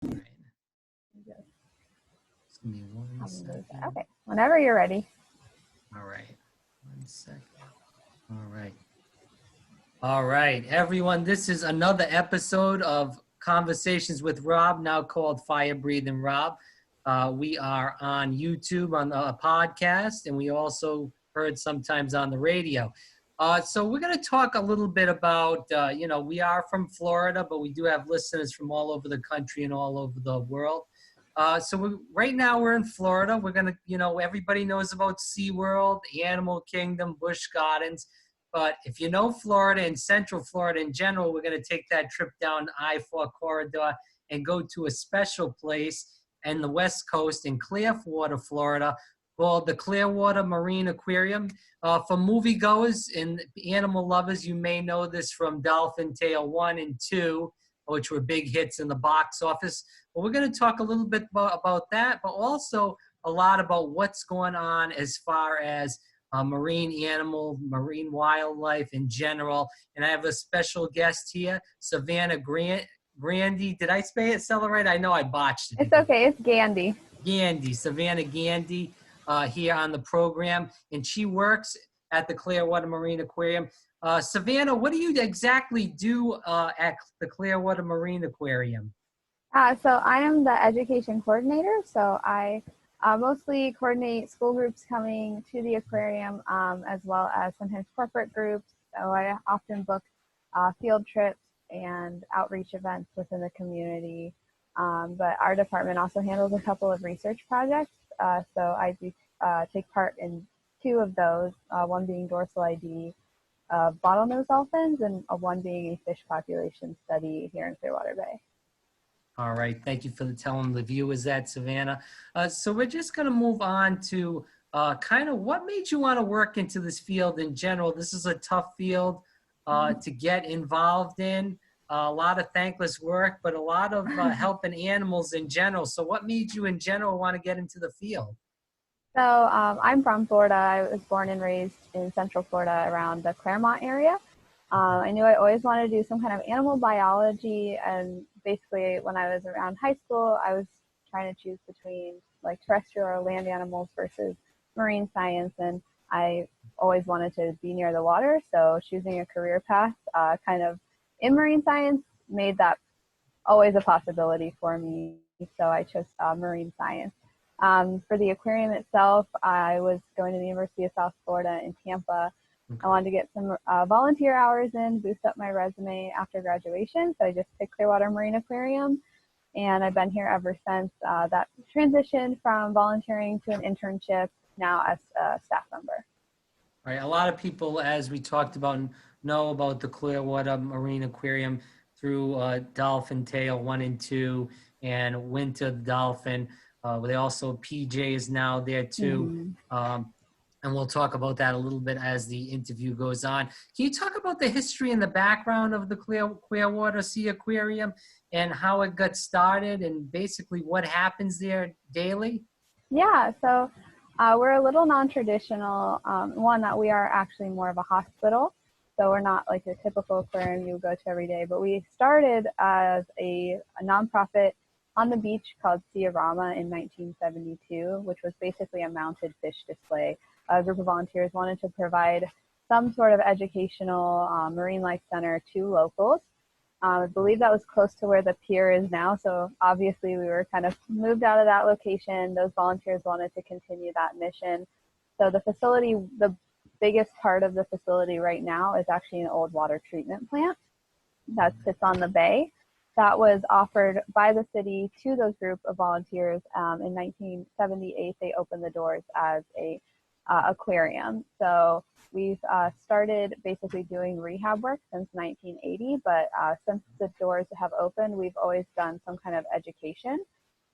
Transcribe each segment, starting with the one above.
All right. Just give me 1 second. Okay, whenever you're ready. All right. 1 second. All right. All right, everyone. This is another episode of Conversations with Rob, now called Fire Breathing Rob. We are on YouTube on a podcast, and we also heard sometimes on the radio. So we're going to talk a little bit about, we are from Florida, but we do have listeners from all over the country and all over the world. Right now we're in Florida. We're going to, everybody knows about SeaWorld, Animal Kingdom, Busch Gardens. But if you know Florida and Central Florida in general, we're going to take that trip down I-4 corridor and go to a special place in the West Coast in Clearwater, Florida, called the Clearwater Marine Aquarium. For moviegoers and animal lovers, you may know this from Dolphin Tale 1 and 2, which were big hits in the box office. But we're going to talk a little bit about that, but also a lot about what's going on as far as marine animal, marine wildlife in general. And I have a special guest here, Savannah Gandee. Did I spell it right? I know I botched it. It's okay. It's Gandee. Gandee, Savannah Gandee, here on the program. And she works at the Clearwater Marine Aquarium. Savannah, what do you exactly do at the Clearwater Marine Aquarium? So I am the education coordinator. So I mostly coordinate school groups coming to the aquarium, as well as sometimes corporate groups. So I often book field trips and outreach events within the community. But our department also handles a couple of research projects. So I do take part in 2 of those, one being dorsal ID bottlenose dolphins and one being a fish population study here in Clearwater Bay. All right. Thank you for telling the viewers that, Savannah. So we're just going to move on to kind of what made you want to work into this field in general. This is a tough field to get involved in. A lot of thankless work, but a lot of helping animals in general. So what made you in general want to get into the field? So I'm from Florida. I was born and raised in Central Florida around the Claremont area. I knew I always wanted to do some kind of animal biology, and basically when I was around high school, I was trying to choose between like terrestrial or land animals versus marine science, and I always wanted to be near the water, so choosing a career path kind of in marine science made that always a possibility for me, so I chose marine science. For the aquarium itself, I was going to the University of South Florida in Tampa. I wanted to get some volunteer hours in, boost up my resume after graduation. So I just picked Clearwater Marine Aquarium, and I've been here ever since. That transitioned from volunteering to an internship, now as a staff member. Right. A lot of people, as we talked about, know about the Clearwater Marine Aquarium through Dolphin Tale 1 and 2 and Winter Dolphin. They also, PJ is now there too. Mm-hmm. And we'll talk about that a little bit as the interview goes on. Can you talk about the history and the background of the Clearwater Sea Aquarium and how it got started and basically what happens there daily? Yeah, so we're a little non-traditional. One, that we are actually more of a hospital. So we're not like a typical aquarium you go to every day. But we started as a nonprofit on the beach called Ciarama in 1972, which was basically a mounted fish display. A group of volunteers wanted to provide some sort of educational marine life center to locals. I believe that was close to where the pier is now, so obviously we were kind of moved out of that location. Those volunteers wanted to continue that mission. So the facility, the biggest part of the facility right now is actually an old water treatment plant that sits on the bay. That was offered by the city to those group of volunteers. In 1978, they opened the doors as a aquarium. So we've started basically doing rehab work since 1980, but since the doors have opened, we've always done some kind of education.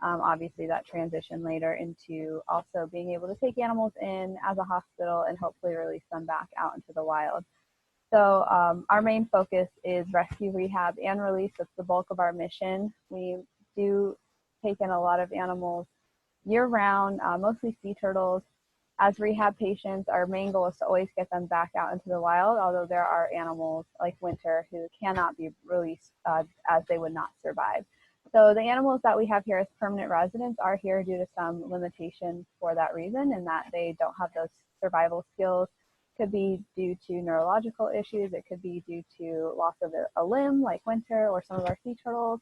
Obviously that transitioned later into also being able to take animals in as a hospital and hopefully release them back out into the wild. So our main focus is rescue, rehab, and release. That's the bulk of our mission. We do take in a lot of animals year-round, mostly sea turtles. As rehab patients, our main goal is to always get them back out into the wild, although there are animals like Winter who cannot be released as they would not survive. So the animals that we have here as permanent residents are here due to some limitations for that reason, and that they don't have those survival skills. Could be due to neurological issues. It could be due to loss of a limb, like winter, or some of our sea turtles,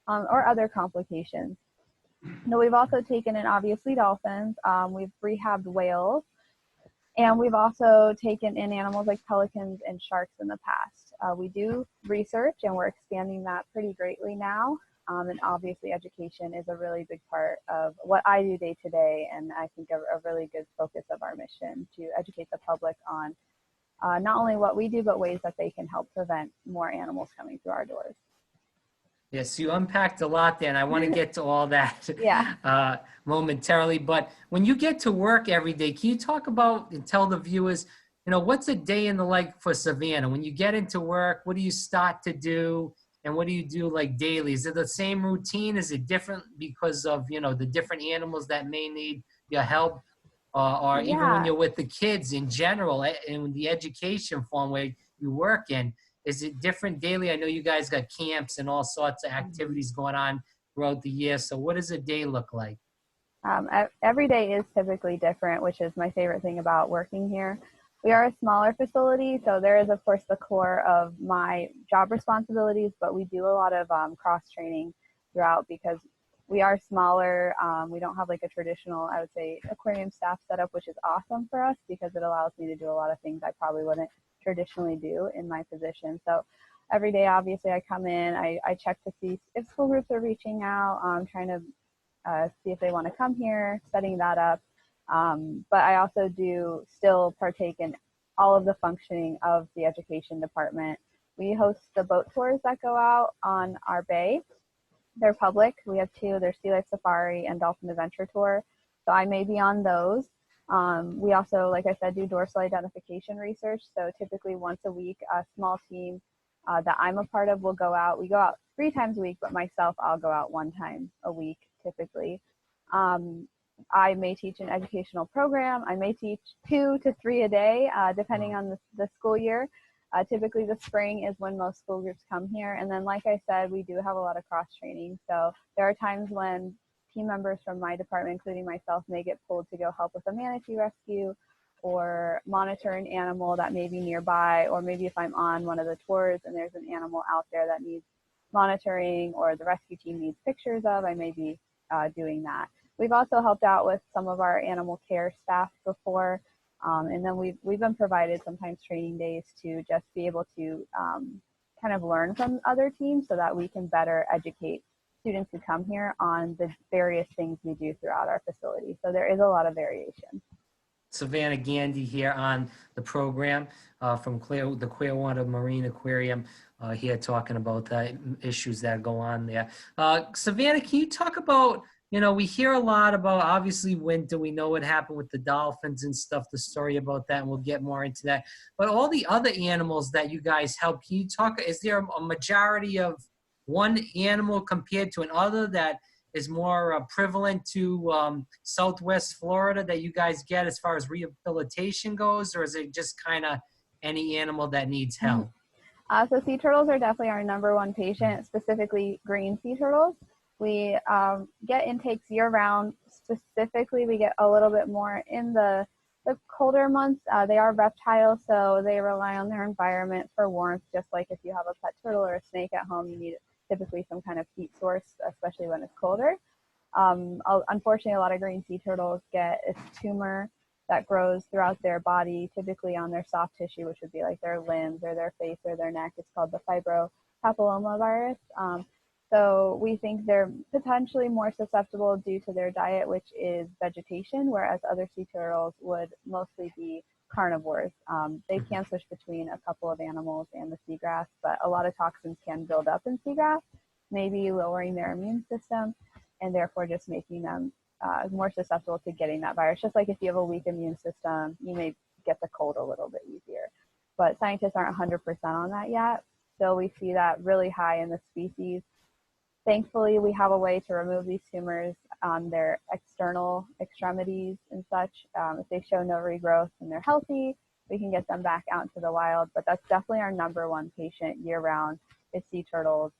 or other complications. Now, we've also taken in, obviously, dolphins. We've rehabbed whales, and we've also taken in animals like pelicans and sharks in the past. We do research, and we're expanding that pretty greatly now. And obviously, education is a really big part of what I do day to day, and I think a really good focus of our mission to educate the public on not only what we do, but ways that they can help prevent more animals coming through our doors. Yes, you unpacked a lot there, and I want to get to all that Yeah. momentarily. But when you get to work every day, can you talk about and tell the viewers, what's a day in the life for Savannah? When you get into work, what do you start to do, and what do you do like daily? Is it the same routine? Is it different because of the different animals that may need your help, or even when Yeah. you're with the kids in general, in the education form where you work in? Is it different daily? I know you guys got camps and all sorts of activities going on throughout the year. So what does a day look like? Every day is typically different, which is my favorite thing about working here. We are a smaller facility, so there is, of course, the core of my job responsibilities, but we do a lot of cross-training throughout because we are smaller. We don't have like a traditional, I would say, aquarium staff setup, which is awesome for us because it allows me to do a lot of things I probably wouldn't traditionally do in my position. So every day, obviously, I come in, I check to see if school groups are reaching out, trying to see if they want to come here, setting that up. But I also do still partake in all of the functioning of the education department. We host the boat tours that go out on our bay. They're public. We have two. There's Sea Life Safari and Dolphin Adventure Tour. So I may be on those. We also, like I said, do dorsal identification research. So typically once a week, a small team that I'm a part of will go out. We go out 3 times a week, but myself, I'll go out 1 time a week typically. I may teach an educational program. I may teach 2 to 3 a day, depending on the school year. Typically the spring is when most school groups come here. And then, like I said, we do have a lot of cross training. So there are times when team members from my department, including myself, may get pulled to go help with a manatee rescue or monitor an animal that may be nearby, or maybe if I'm on one of the tours and there's an animal out there that needs monitoring or the rescue team needs pictures of, I may be doing that. We've also helped out with some of our animal care staff before, and then we've been provided sometimes training days to just be able to kind of learn from other teams so that we can better educate students who come here on the various things we do throughout our facility. So there is a lot of variation. Savannah Gandee here on the program from the Clearwater Marine Aquarium here talking about the issues that go on there. Savannah, can you talk about, we hear a lot about, obviously, winter. We know what happened with the dolphins and stuff, the story about that, and we'll get more into that. But all the other animals that you guys help, can you talk, is there a majority of one animal compared to another that is more prevalent to Southwest Florida that you guys get as far as rehabilitation goes, or is it just kind of any animal that needs help? So sea turtles are definitely our #1 patient, specifically green sea turtles. We get intakes year-round. Specifically, we get a little bit more in the colder months. They are reptiles, so they rely on their environment for warmth, just like if you have a pet turtle or a snake at home, you need typically some kind of heat source, especially when it's colder. Unfortunately, a lot of green sea turtles get a tumor that grows throughout their body, typically on their soft tissue, which would be like their limbs or their face or their neck. It's called the fibropapillomavirus. So we think they're potentially more susceptible due to their diet, which is vegetation, whereas other sea turtles would mostly be carnivores. They can switch between a couple of animals and the seagrass, but a lot of toxins can build up in seagrass, maybe lowering their immune system and therefore just making them more susceptible to getting that virus. Just like if you have a weak immune system, you may get the cold a little bit easier. But scientists aren't 100% on that yet. So we see that really high in the species. Thankfully, we have a way to remove these tumors on their external extremities and such. If they show no regrowth and they're healthy, we can get them back out into the wild. But that's definitely our #1 patient year-round. it's sea turtles.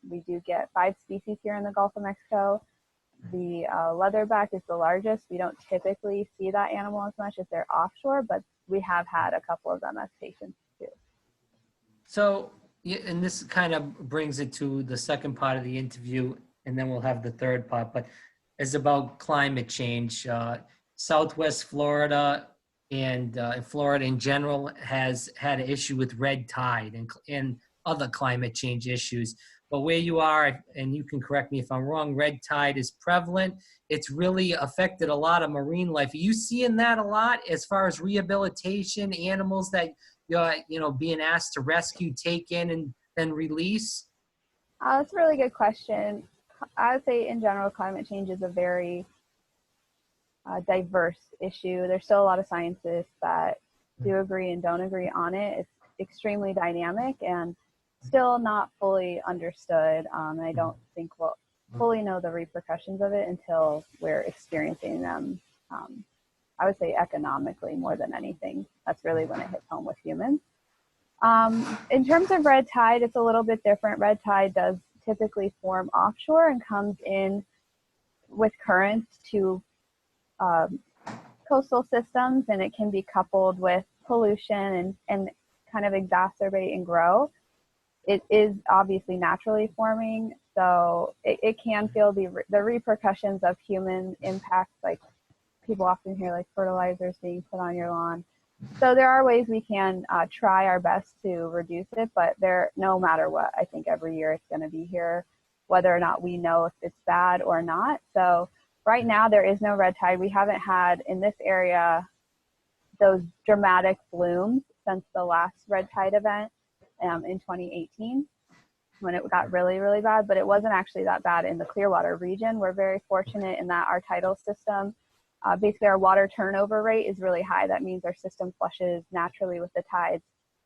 We do get 5 species here in the Gulf of Mexico. The leatherback is the largest. We don't typically see that animal as much if they're offshore, but we have had a couple of them as patients too. So, yeah, and this kind of brings it to the second part of the interview, and then we'll have the third part, but it's about climate change. Southwest Florida and Florida in general has had an issue with red tide and other climate change issues. But where you are, and you can correct me if I'm wrong, red tide is prevalent. It's really affected a lot of marine life. Are you seeing that a lot as far as rehabilitation, animals that you're being asked to rescue, take in, and then release? That's a really good question. I would say in general, climate change is a very diverse issue. There's still a lot of scientists that do agree and don't agree on it. It's extremely dynamic and still not fully understood. I don't think we'll fully know the repercussions of it until we're experiencing them. I would say economically more than anything. That's really when it hits home with humans. In terms of red tide, it's a little bit different. Red tide does typically form offshore and comes in with currents to coastal systems, and it can be coupled with pollution and kind of exacerbate and grow. It is obviously naturally forming, so it can feel the repercussions of human impacts, like people often hear like fertilizers being put on your lawn. So there are ways we can try our best to reduce it, but no matter what, I think every year it's going to be here, whether or not we know if it's bad or not. So right now there is no red tide. We haven't had in this area those dramatic blooms since the last red tide event in 2018 when it got really, really bad, but it wasn't actually that bad in the Clearwater region. We're very fortunate in that our tidal system, basically our water turnover rate is really high. That means our system flushes naturally with the tides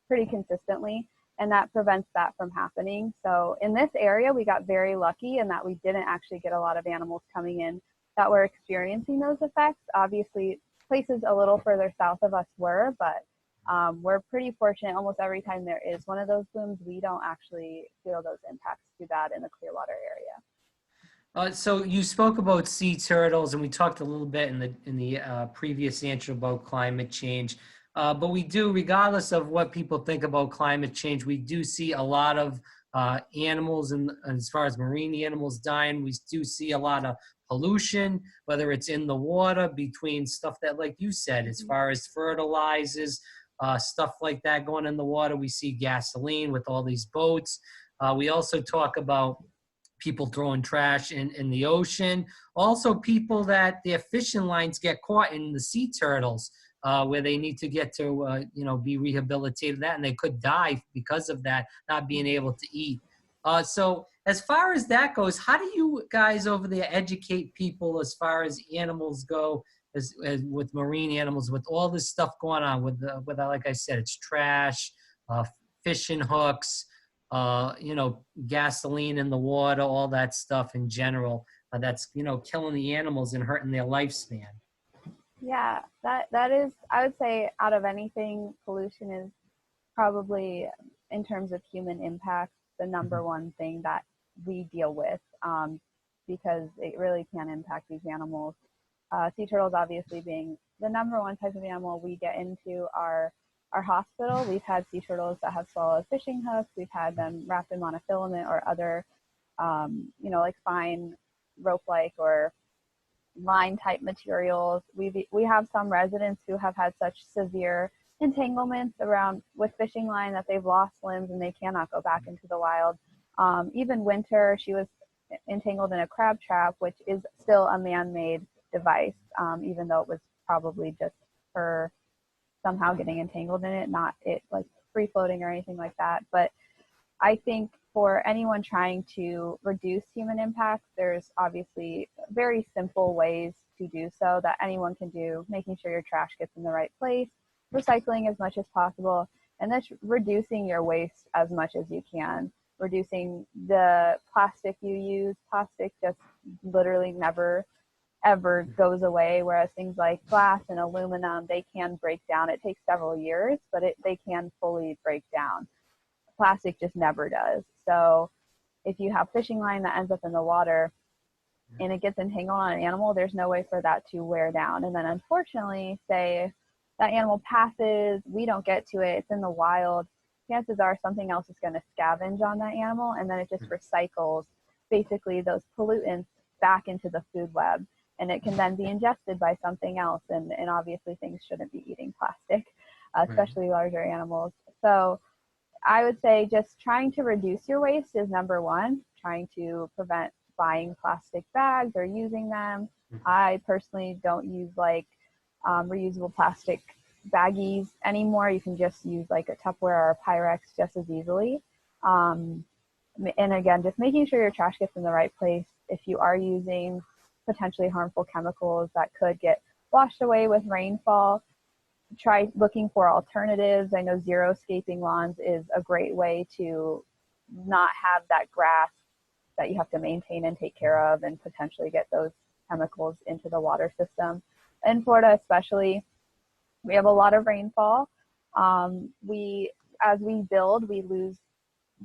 pretty consistently, and that prevents that from happening. So in this area, we got very lucky in that we didn't actually get a lot of animals coming in that were experiencing those effects. Obviously, places a little further south of us were, but we're pretty fortunate. Almost every time there is one of those blooms, we don't actually feel those impacts too bad in the Clearwater area. So you spoke about sea turtles, and we talked a little bit in the previous answer about climate change. But we do, regardless of what people think about climate change, we do see a lot of animals, and as far as marine animals dying, we do see a lot of pollution, whether it's in the water between stuff that, like you said, as far as fertilizers, stuff like that going in the water. We see gasoline with all these boats. We also talk about people throwing trash in the ocean. Also people that their fishing lines get caught in the sea turtles where they need to get to, be rehabilitated that, and they could die because of that, not being able to eat. So as far as that goes, how do you guys over there educate people as far as animals go, as with marine animals, with all this stuff going on with like I said, it's trash, fishing hooks, gasoline in the water, all that stuff in general, that's, killing the animals and hurting their lifespan. Yeah, that is, I would say out of anything, pollution is probably, in terms of human impact, the number one thing that we deal with, because it really can impact these animals. Sea turtles obviously being the number one type of animal we get into our hospital. We've had sea turtles that have swallowed fishing hooks. We've had them wrapped in monofilament or other, like fine rope-like or line-type materials. We have some residents who have had such severe entanglements around with fishing line that they've lost limbs and they cannot go back into the wild. Even Winter, she was entangled in a crab trap, which is still a man-made device, even though it was probably just her somehow getting entangled in it, not it like free floating or anything like that. But I think for anyone trying to reduce human impact, there's obviously very simple ways to do so that anyone can do, making sure your trash gets in the right place, recycling as much as possible, and then reducing your waste as much as you can. Reducing the plastic you use. Plastic just literally never ever goes away, whereas things like glass and aluminum, they can break down. It takes several years, but they can fully break down. plastic just never does. So if you have fishing line that ends up in the water and it gets entangled on an animal, there's no way for that to wear down. And then unfortunately, say that animal passes, we don't get to it, it's in the wild, chances are something else is going to scavenge on that animal, and then it just recycles basically those pollutants back into the food web, and it can then be ingested by something else. And obviously things shouldn't be eating plastic, especially larger animals. So I would say just trying to reduce your waste is number one, trying to prevent buying plastic bags or using them. I personally don't use like reusable plastic baggies anymore. You can just use like a Tupperware or a Pyrex just as easily. And again, just making sure your trash gets in the right place. If you are using potentially harmful chemicals that could get washed away with rainfall, try looking for alternatives. I know zero scaping lawns is a great way to not have that grass that you have to maintain and take care of and potentially get those chemicals into the water system. In Florida especially, we have a lot of rainfall. As we build, we lose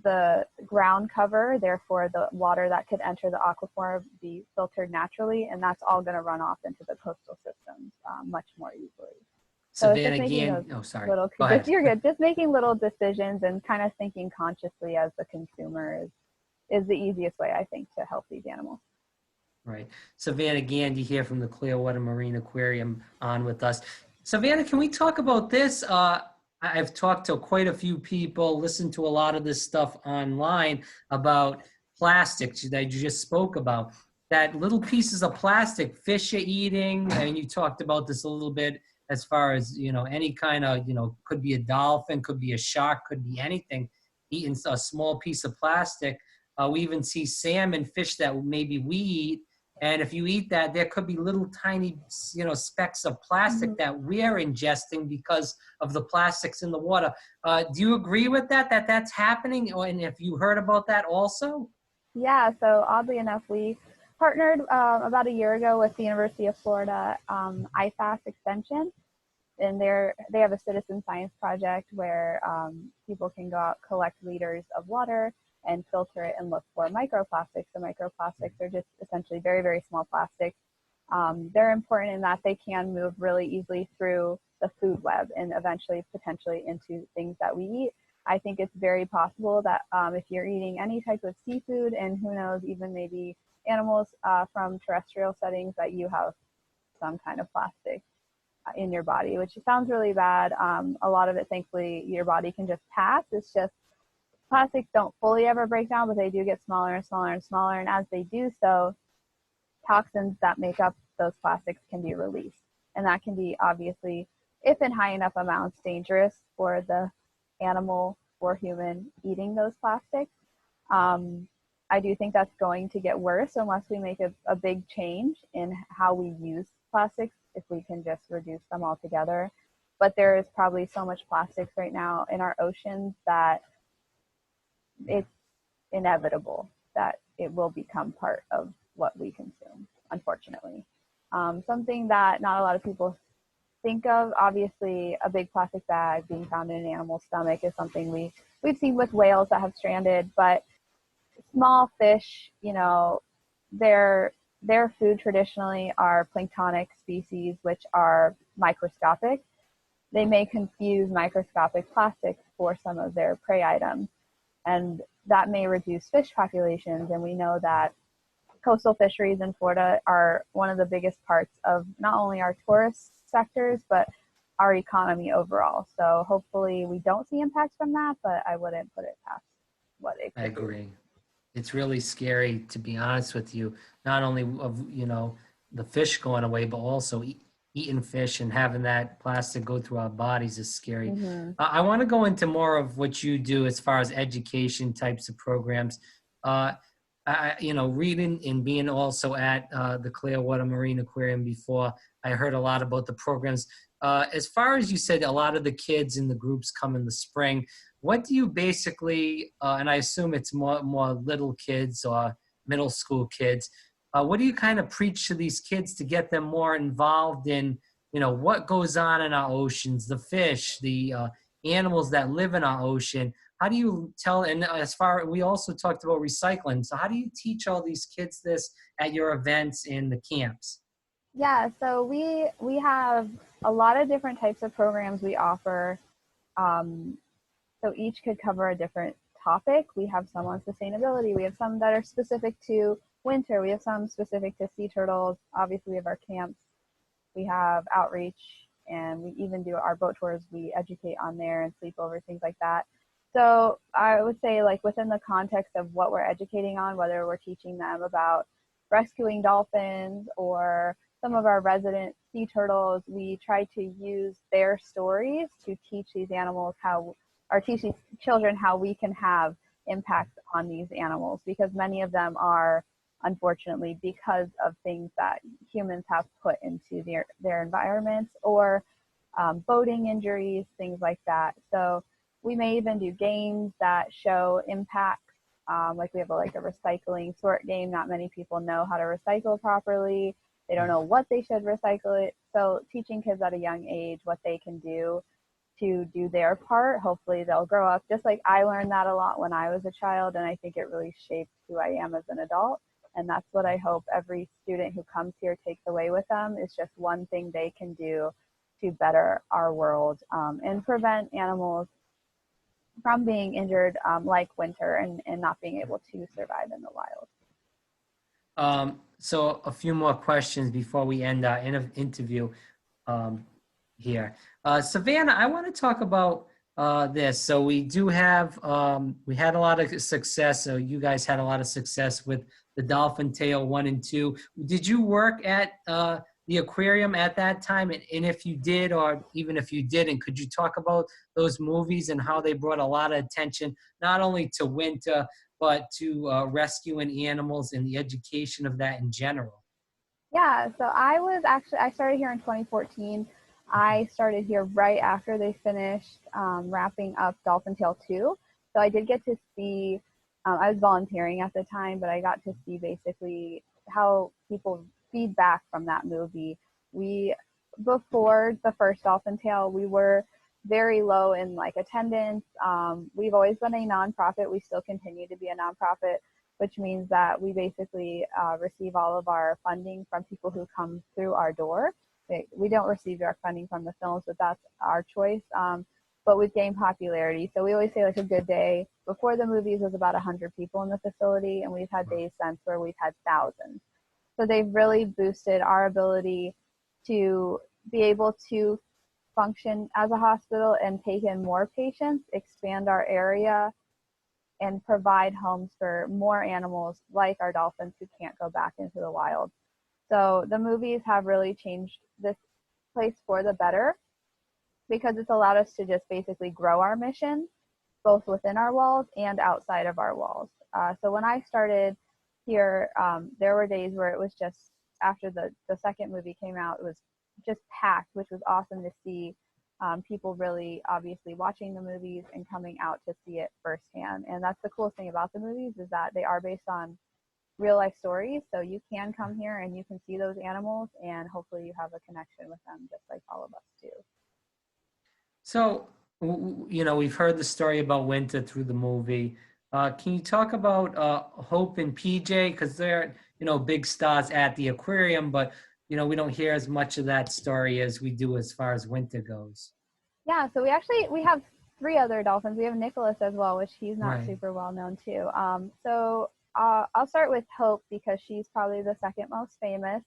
the ground cover, therefore the water that could enter the aquifer be filtered naturally, and that's all going to run off into the coastal systems much more easily. So it's just Savannah making Gandee, those oh, sorry. little, Go ahead. you're good. Just making little decisions and kind of thinking consciously as the consumer is the easiest way, I think, to help these animals. Right. Savannah Gandee here from the Clearwater Marine Aquarium on with us. Savannah, can we talk about this? I've talked to quite a few people, listened to a lot of this stuff online about plastics that you just spoke about. That little pieces of plastic fish are eating, and you talked about this a little bit as far as, any kind of, could be a dolphin, could be a shark, could be anything, eating a small piece of plastic. We even see salmon, fish that maybe we eat. And if you eat that, there could be little tiny, specks of plastic that we're ingesting because of the plastics in the water. Do you agree with that that's happening? And if you heard about that also? Yeah, so oddly enough, we partnered about a year ago with the University of Florida IFAS Extension, and they have a citizen science project where people can go out, collect liters of water and filter it and look for microplastics. The microplastics are just essentially very, very small plastics. They're important in that they can move really easily through the food web and eventually potentially into things that we eat. I think it's very possible that if you're eating any type of seafood, and who knows, even maybe animals from terrestrial settings, that you have some kind of plastic in your body, which sounds really bad. A lot of it, thankfully, your body can just pass. It's just plastics don't fully ever break down, but they do get smaller and smaller and smaller. And as they do so, toxins that make up those plastics can be released. And that can be, obviously, if in high enough amounts, dangerous for the animal or human eating those plastics. I do think that's going to get worse unless we make a big change in how we use plastics, if we can just reduce them altogether. But there is probably so much plastics right now in our oceans that it's inevitable that it will become part of what we consume, unfortunately. Something that not a lot of people think of, obviously a big plastic bag being found in an animal's stomach is something we've seen with whales that have stranded, but small fish, their food traditionally are planktonic species, which are microscopic. They may confuse microscopic plastics for some of their prey items, and that may reduce fish populations. And we know that coastal fisheries in Florida are one of the biggest parts of not only our tourist sectors, but our economy overall. So hopefully we don't see impacts from that, but I wouldn't put it past what it could I agree. It's really scary, to be honest with you, not only of, the fish going away, but also eating fish and having that plastic go through our bodies is scary. Mm-hmm. I want to go into more of what you do as far as education types of programs. Reading and being also at the Clearwater Marine Aquarium before, I heard a lot about the programs. As far as you said, a lot of the kids in the groups come in the spring. What do you basically, and I assume it's more little kids or middle school kids, what do you kind of preach to these kids to get them more involved in, what goes on in our oceans, the fish, the animals that live in our ocean. How do you tell, and as far, we also talked about recycling. So how do you teach all these kids this at your events in the camps? Yeah, so we have a lot of different types of programs we offer. Um, so each could cover a different topic. We have some on sustainability. We have some that are specific to winter. We have some specific to sea turtles. Obviously, we have our camps. We have outreach, and we even do our boat tours. We educate on there and sleepovers, things like that. So I would say, like, within the context of what we're educating on, whether we're teaching them about rescuing dolphins or some of our resident sea turtles, we try to use their stories to teach these animals how, or teach these children how we can have impact on these animals, because many of them are, unfortunately, because of things that humans have put into their environments, or boating injuries, things like that. So we may even do games that show impacts. Like we have a recycling sort game. Not many people know how to recycle properly. They don't know what they should recycle it. So teaching kids at a young age what they can do to do their part, hopefully they'll grow up. Just like I learned that a lot when I was a child, and I think it really shaped who I am as an adult. And that's what I hope every student who comes here takes away with them, is just one thing they can do to better our world, and prevent animals from being injured, like winter, and not being able to survive in the wild. So a few more questions before we end our interview um, here. Savannah, I want to talk about this. So we do have, we had a lot of success. So you guys had a lot of success with the Dolphin Tale 1 and 2. Did you work at the aquarium at that time? And if you did, or even if you didn't, could you talk about those movies and how they brought a lot of attention, not only to winter, but to rescuing animals and the education of that in general? Yeah, so I started here in 2014. I started here right after they finished wrapping up Dolphin Tale 2. So I did get to see, I was volunteering at the time, but I got to see basically how people feedback from that movie. Before the first Dolphin Tale, we were very low in attendance. We've always been a nonprofit. We still continue to be a nonprofit, which means that we basically receive all of our funding from people who come through our door. We don't receive direct funding from the films, but that's our choice. But we've gained popularity. So we always say a good day before the movies was about 100 people in the facility, and we've had days since where we've had thousands. So they've really boosted our ability to be able to function as a hospital and take in more patients, expand our area, and provide homes for more animals like our dolphins who can't go back into the wild. So the movies have really changed this place for the better, because it's allowed us to just basically grow our mission, both within our walls and outside of our walls. So when I started here, there were days where it was just, after the second movie came out, it was just packed, which was awesome to see. People really obviously watching the movies and coming out to see it firsthand. And that's the coolest thing about the movies, is that they are based on real life stories. So you can come here and you can see those animals, and hopefully you have a connection with them just like all of us do. So, we've heard the story about winter through the movie. Can you talk about Hope and PJ? Because they're, big stars at the aquarium, but, we don't hear as much of that story as we do as far as winter goes. Yeah, so we have three other dolphins. We have Nicholas as well, which he's not Right. super well known too. I'll start with Hope, because she's probably the second most famous.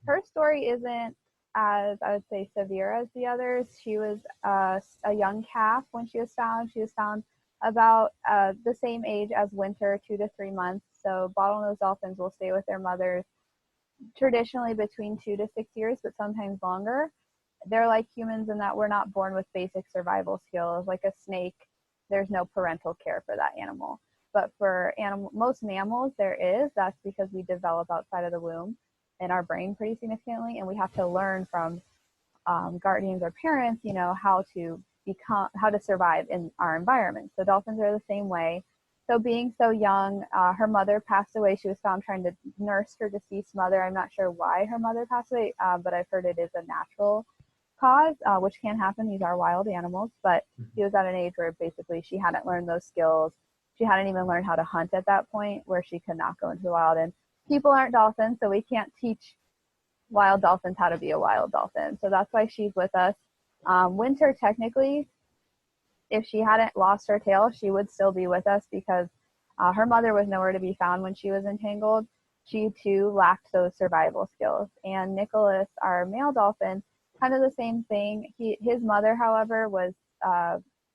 Her story isn't as, I would say, severe as the others. She was a young calf when she was found. She was found about the same age as Winter, 2 to 3 months. So bottlenose dolphins will stay with their mothers traditionally between 2 to 6 years, but sometimes longer. They're like humans in that we're not born with basic survival skills. Like a snake, there's no parental care for that animal. But for most mammals, there is. That's because we develop outside of the womb in our brain pretty significantly, and we have to learn from guardians or parents, how to survive in our environment. So dolphins are the same way. So being so young, her mother passed away. She was found trying to nurse her deceased mother. I'm not sure why her mother passed away, but I've heard it is a natural cause, which can happen. These are wild animals, but he was at an age where basically she hadn't learned those skills. She hadn't even learned how to hunt at that point, where she could not go into the wild. And people aren't dolphins, so we can't teach wild dolphins how to be a wild dolphin. So that's why she's with us. Winter, technically, if she hadn't lost her tail, she would still be with us because her mother was nowhere to be found when she was entangled. She too lacked those survival skills. And Nicholas, our male dolphin, kind of the same thing. His mother, however, was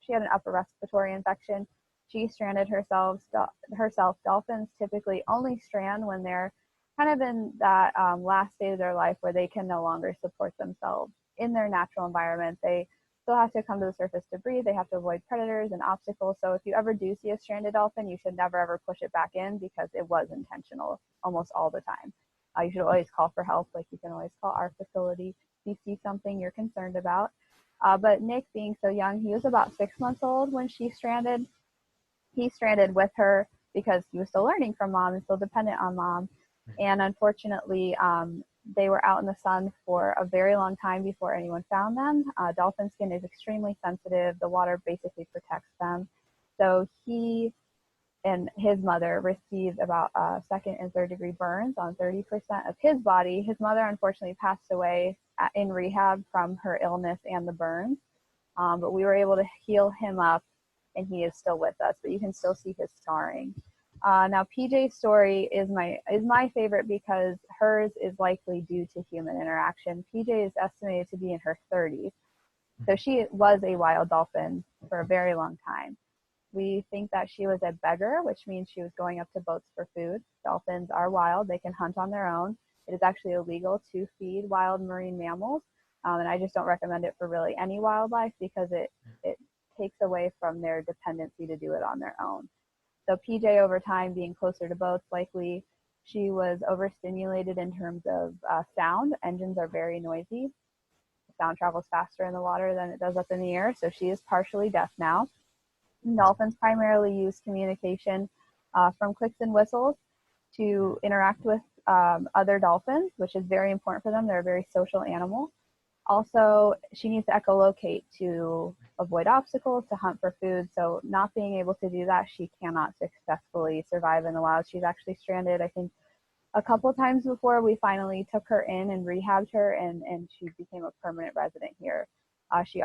she had an upper respiratory infection. She stranded herself. Dolphins typically only strand when they're kind of in that last stage of their life where they can no longer support themselves in their natural environment. They still have to come to the surface to breathe. They have to avoid predators and obstacles. So if you ever do see a stranded dolphin, you should never ever push it back in because it was intentional almost all the time. You should always call for help. Like you can always call our facility if you see something you're concerned about. But Nick, being so young, he was about 6 months old when she stranded. He stranded with her because he was still learning from mom and still dependent on mom. And unfortunately, they were out in the sun for a very long time before anyone found them. Dolphin skin is extremely sensitive. The water basically protects them. So he and his mother received about second and third degree burns on 30% of his body. His mother unfortunately passed away in rehab from her illness and the burns. But we were able to heal him up, and he is still with us, but you can still see his scarring. Now PJ's story is my favorite because hers is likely due to human interaction. PJ is estimated to be in her 30s. So she was a wild dolphin for a very long time. We think that she was a beggar, which means she was going up to boats for food. Dolphins are wild. They can hunt on their own. It is actually illegal to feed wild marine mammals. And I just don't recommend it for really any wildlife because it takes away from their dependency to do it on their own. So PJ, over time, being closer to boats, likely she was overstimulated in terms of sound. Engines are very noisy. Sound travels faster in the water than it does up in the air, so she is partially deaf now. Dolphins primarily use communication from clicks and whistles to interact with other dolphins, which is very important for them. They're a very social animal. Also, she needs to echolocate to avoid obstacles, to hunt for food. So not being able to do that, she cannot successfully survive in the wild. She's actually stranded, I think, a couple times before we finally took her in and rehabbed her, and she became a permanent resident here. She's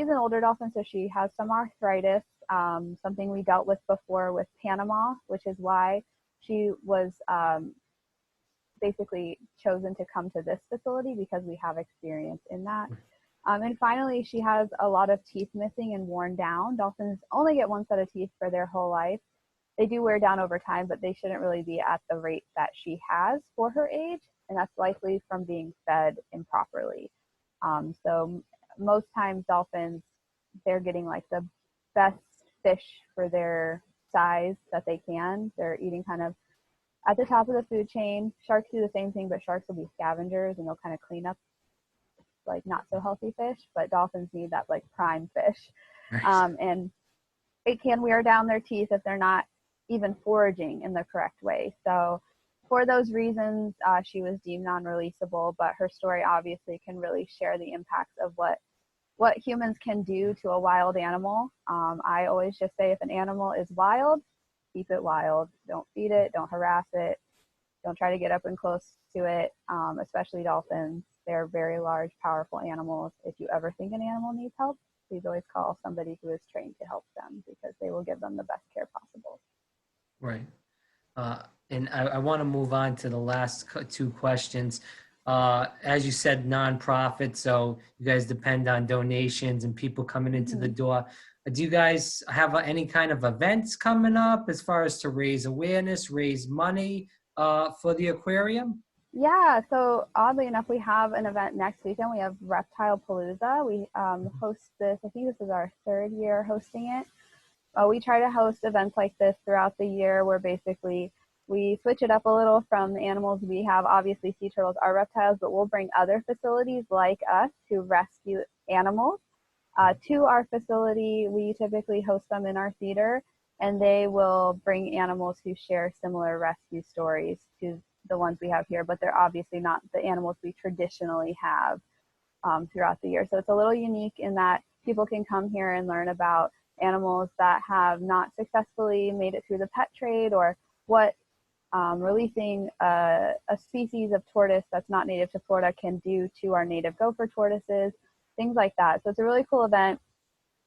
an older dolphin, so she has some arthritis, something we dealt with before with Panama, which is why she was basically chosen to come to this facility because we have experience in that. And finally, she has a lot of teeth missing and worn down. Dolphins only get one set of teeth for their whole life. They do wear down over time, but they shouldn't really be at the rate that she has for her age, and that's likely from being fed improperly. So most times dolphins, they're getting like the best fish for their size that they can. They're eating kind of at the top of the food chain. Sharks do the same thing, but sharks will be scavengers and they'll kind of clean up like not so healthy fish, but dolphins need that like prime fish. And it can wear down their teeth if they're not even foraging in the correct way. So for those reasons, she was deemed non-releasable, but her story obviously can really share the impacts of what humans can do to a wild animal. I always just say if an animal is wild, keep it wild. Don't feed it, don't harass it, don't try to get up and close to it, especially dolphins. They're very large, powerful animals. If you ever think an animal needs help, please always call somebody who is trained to help them because they will give them the best care possible. Right. And I want to move on to the last two questions. As you said, nonprofit, so you guys depend on donations and people coming into the door. Do you guys have any kind of events coming up as far as to raise awareness, raise money for the aquarium? Yeah, so oddly enough, we have an event next weekend. We have Reptile Palooza. We host this, I think this is our third year hosting it. We try to host events like this throughout the year where basically we switch it up a little from the animals we have. Obviously, sea turtles are reptiles, but we'll bring other facilities like us who rescue animals to our facility. We typically host them in our theater, and they will bring animals who share similar rescue stories to the ones we have here, but they're obviously not the animals we traditionally have. throughout the year. So it's a little unique in that people can come here and learn about animals that have not successfully made it through the pet trade, or what releasing a species of tortoise that's not native to Florida can do to our native gopher tortoises, things like that. So it's a really cool event.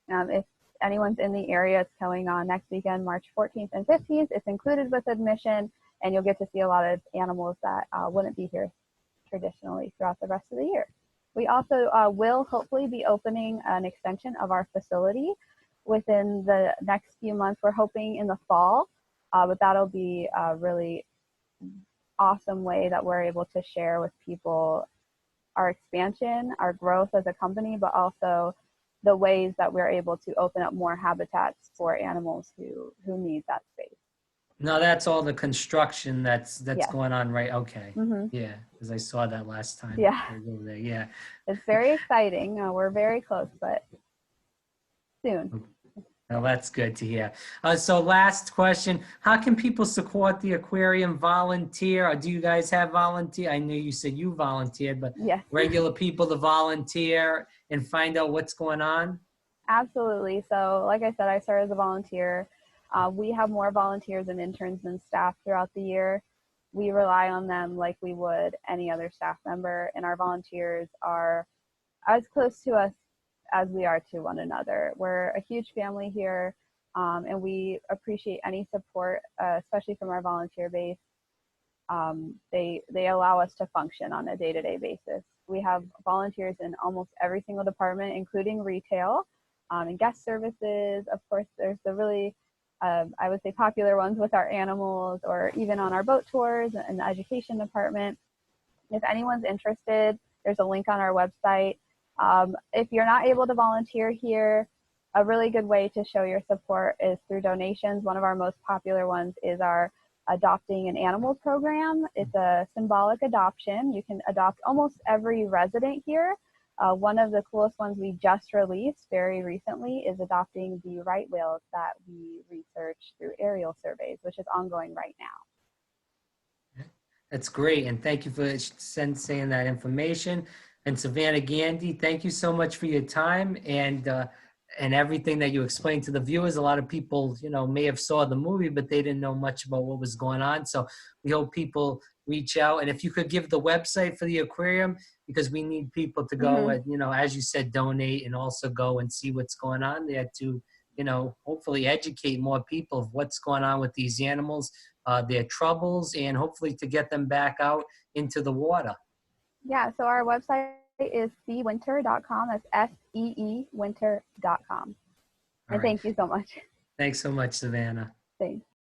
If anyone's in the area, it's going on next weekend, March 14th and 15th. It's included with admission, and you'll get to see a lot of animals that wouldn't be here traditionally throughout the rest of the year. We also will hopefully be opening an extension of our facility within the next few months. We're hoping in the fall, but that'll be a really awesome way that we're able to share with people our expansion, our growth as a company, but also the ways that we're able to open up more habitats for animals who need that space. No, that's all the construction that's Yes. going on, right? Okay. Mm-hmm. Yeah, because I saw that last time. Yeah. I was over there. Yeah. It's very exciting. We're very close, but soon. Well, that's good to hear. So last question, how can people support the aquarium? Volunteer, or do you guys have volunteer? I know you said you volunteered, but Yes. regular people to volunteer and find out what's going on? Absolutely. So like I said, I started as a volunteer. We have more volunteers and interns than staff throughout the year. We rely on them like we would any other staff member, and our volunteers are as close to us as we are to one another. We're a huge family here, and we appreciate any support, especially from our volunteer base. They allow us to function on a day-to-day basis. We have volunteers in almost every single department, including retail and guest services. Of course, there's the really, I would say, popular ones with our animals, or even on our boat tours and the education department. If anyone's interested, there's a link on our website. If you're not able to volunteer here, a really good way to show your support is through donations. One of our most popular ones is our Adopting an Animal program. It's a symbolic adoption. You can adopt almost every resident here. One of the coolest ones we just released very recently is adopting the right whales that we researched through aerial surveys, which is ongoing right now. That's great, and thank you for saying that information. And Savannah Gandee, thank you so much for your time and everything that you explained to the viewers. A lot of people, may have saw the movie, but they didn't know much about what was going on. So we hope people reach out. And if you could give the website for the aquarium, because we need people to go and, as you said, donate, and also go and see what's going on there to, hopefully educate more people of what's going on with these animals, their troubles, and hopefully to get them back out into the water. Yeah, so our website is seewinter.com. That's SEE winter.com. And thank you so much. Thanks so much, Savannah. Thanks.